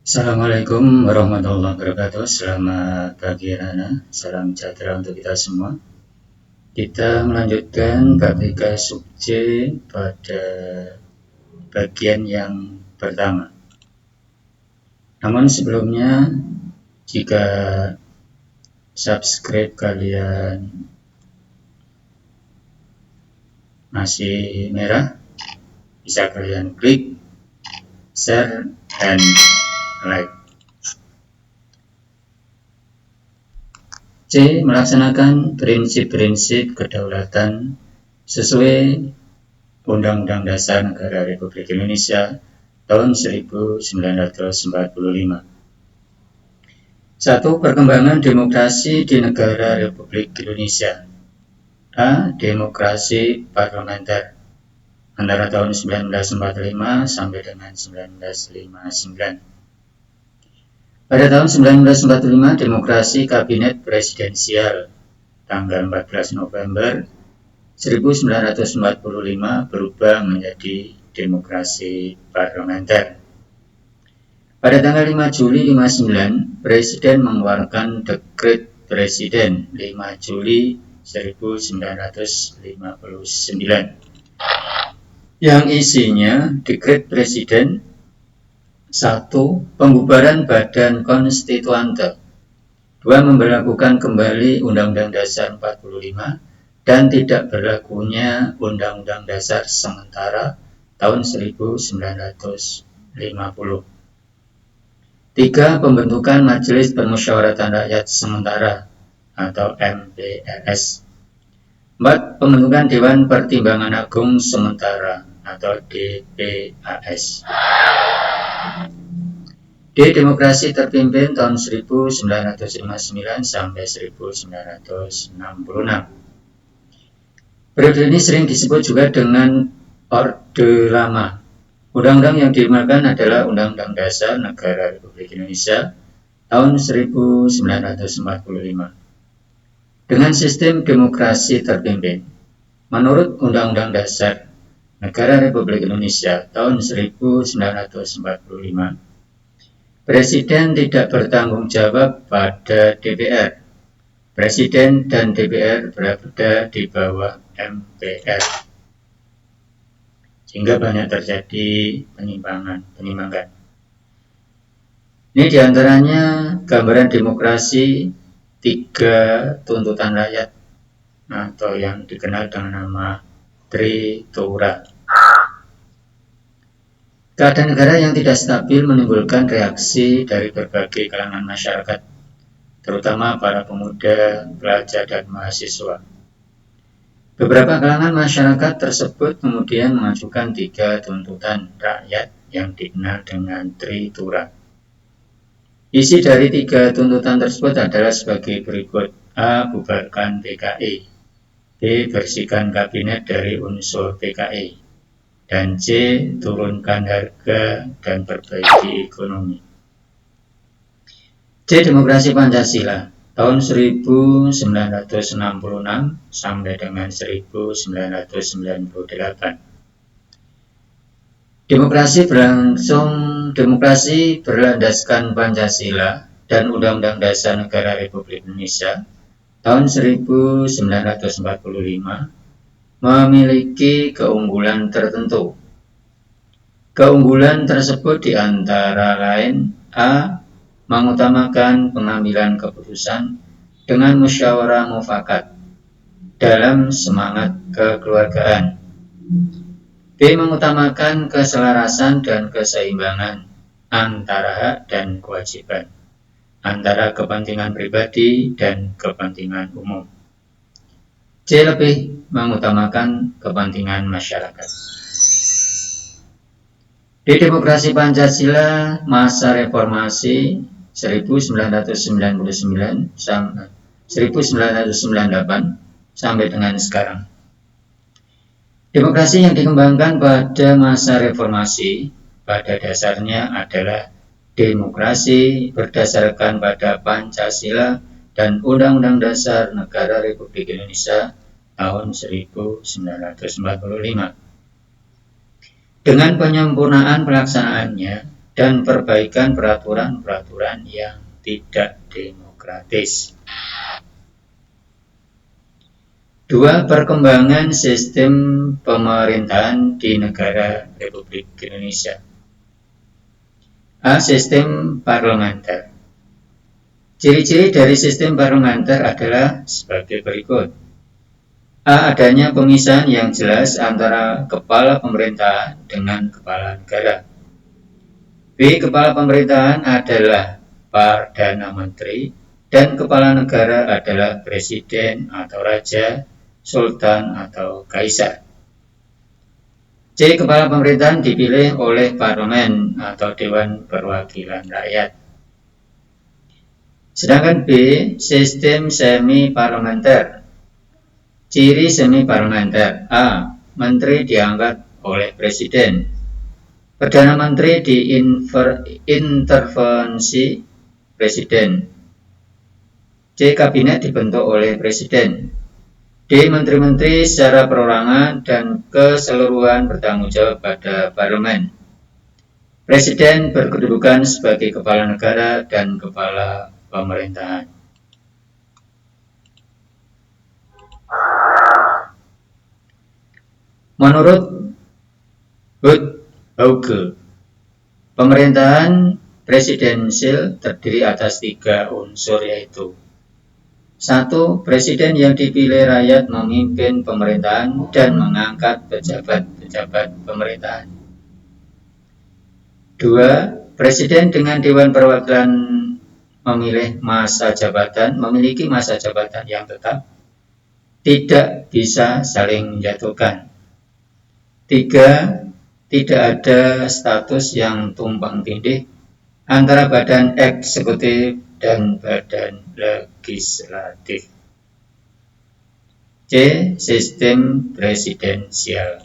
Assalamualaikum warahmatullahi wabarakatuh. Selamat pagi Rana. Salam sejahtera untuk kita semua. Kita melanjutkan Babika Sukje pada bagian yang pertama. Namun sebelumnya, jika subscribe kalian masih merah, bisa kalian klik share dan like. C. Melaksanakan prinsip-prinsip kedaulatan sesuai Undang-Undang Dasar Negara Republik Indonesia tahun 1945. 1. Perkembangan demokrasi di negara Republik Indonesia. A. Demokrasi parlementer antara tahun 1945 sampai dengan 1959. Pada tahun 1945, demokrasi kabinet presidensial tanggal 14 November 1945 berubah menjadi demokrasi parlementer. Pada tanggal 5 Juli 59, Presiden mengeluarkan Dekret Presiden 5 Juli 1959 yang isinya Dekret Presiden 1. Pembubaran Badan Konstituante. 2. Memberlakukan kembali Undang-Undang Dasar 45 dan tidak berlakunya Undang-Undang Dasar sementara tahun 1950. 3. Pembentukan Majelis Permusyawaratan Rakyat Sementara atau MPRS. 4. Pembentukan Dewan Pertimbangan Agung Sementara atau DPAS. D. Demokrasi terpimpin tahun 1959 sampai 1966. Periode ini sering disebut juga dengan Orde Lama. Undang-undang yang digunakan adalah Undang-Undang Dasar Negara Republik Indonesia tahun 1945. Dengan sistem demokrasi terpimpin, menurut Undang-Undang Dasar Negara Republik Indonesia tahun 1945, Presiden tidak bertanggung jawab pada DPR. Presiden dan DPR berada di bawah MPR. Sehingga banyak terjadi penyimpangan. Ini diantaranya gambaran demokrasi 3 tuntutan rakyat atau yang dikenal dengan nama Tritura. Keadaan negara yang tidak stabil menimbulkan reaksi dari berbagai kalangan masyarakat, terutama para pemuda, pelajar, dan mahasiswa. Beberapa kalangan masyarakat tersebut kemudian mengajukan 3 tuntutan rakyat yang dikenal dengan Tritura. Isi dari 3 tuntutan tersebut adalah sebagai berikut. A. Bubarkan PKI. B. Bersihkan kabinet dari unsur PKI. Dan C. Turunkan harga dan perbaiki ekonomi. C. Demokrasi Pancasila tahun 1966 sampai dengan 1998. Demokrasi berlandaskan Pancasila dan Undang-Undang Dasar Negara Republik Indonesia tahun 1945 memiliki keunggulan tertentu. Keunggulan tersebut diantara lain: A. Mengutamakan pengambilan keputusan dengan musyawarah mufakat dalam semangat kekeluargaan. B. Mengutamakan keselarasan dan keseimbangan antara hak dan kewajiban, antara kepentingan pribadi dan kepentingan umum. C. Lebih mengutamakan kepentingan masyarakat. Di Demokrasi Pancasila masa reformasi 1999 sampai 1998 sampai dengan sekarang. Demokrasi yang dikembangkan pada masa reformasi pada dasarnya adalah demokrasi berdasarkan pada Pancasila dan Undang-Undang Dasar Negara Republik Indonesia tahun 1945. Dengan penyempurnaan pelaksanaannya dan perbaikan peraturan-peraturan yang tidak demokratis. 2. Perkembangan sistem pemerintahan di negara Republik Indonesia. A. Sistem parlementer. Ciri-ciri dari sistem parlementer adalah sebagai berikut. A. Adanya pemisahan yang jelas antara kepala pemerintahan dengan kepala negara. B. Kepala pemerintahan adalah Perdana Menteri dan kepala negara adalah Presiden atau Raja, Sultan atau Kaisar. C. Kepala pemerintahan dipilih oleh Parlemen atau Dewan Perwakilan Rakyat. Sedangkan B. Sistem semi-parlementer. Ciri semi-parlementer. A. Menteri diangkat oleh Presiden. Perdana Menteri diintervensi Presiden. C. Kabinet dibentuk oleh Presiden. D. Menteri-menteri secara perorangan dan keseluruhan bertanggung jawab pada Parlemen. Presiden berkedudukan sebagai kepala negara dan kepala pemerintahan. Menurut Hauge, pemerintahan presidensial terdiri atas 3 unsur, yaitu 1. Presiden yang dipilih rakyat memimpin pemerintahan dan mengangkat pejabat-pejabat pemerintahan. 2. Presiden dengan Dewan Perwakilan memiliki masa jabatan yang tetap, tidak bisa saling menjatuhkan. 3. Tidak ada status yang tumpang tindih antara badan eksekutif dan badan legislatif. C. Sistem presidensial.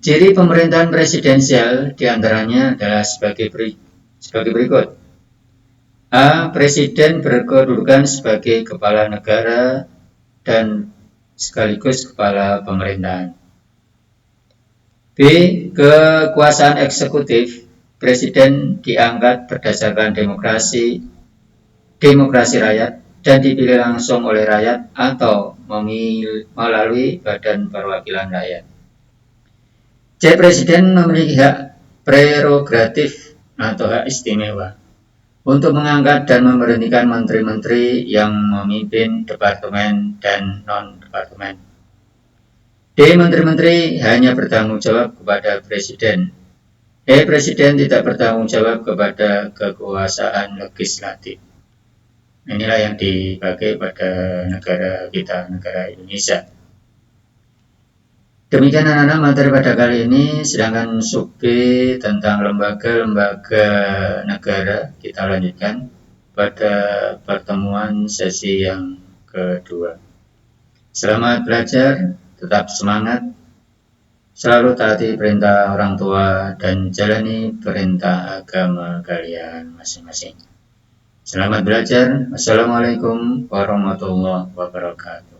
Ciri pemerintahan presidensial diantaranya adalah sebagai berikut. A. Presiden berkedudukan sebagai kepala negara dan sekaligus kepala pemerintahan. B. Kekuasaan eksekutif. Presiden diangkat berdasarkan demokrasi rakyat dan dipilih langsung oleh rakyat atau melalui badan perwakilan rakyat. C. Presiden memiliki hak prerogatif atau hak istimewa untuk mengangkat dan memberhentikan menteri-menteri yang memimpin departemen dan non-departemen. D. Menteri-menteri hanya bertanggung jawab kepada Presiden. E. Presiden tidak bertanggung jawab kepada kekuasaan legislatif. Inilah yang dipakai pada negara kita, negara Indonesia. Demikian anak-anak materi pada kali ini, sedangkan sub B tentang lembaga-lembaga negara kita lanjutkan pada pertemuan sesi yang kedua. Selamat belajar, tetap semangat, selalu taati perintah orang tua dan jalani perintah agama kalian masing-masing. Selamat belajar. Wassalamualaikum warahmatullahi wabarakatuh.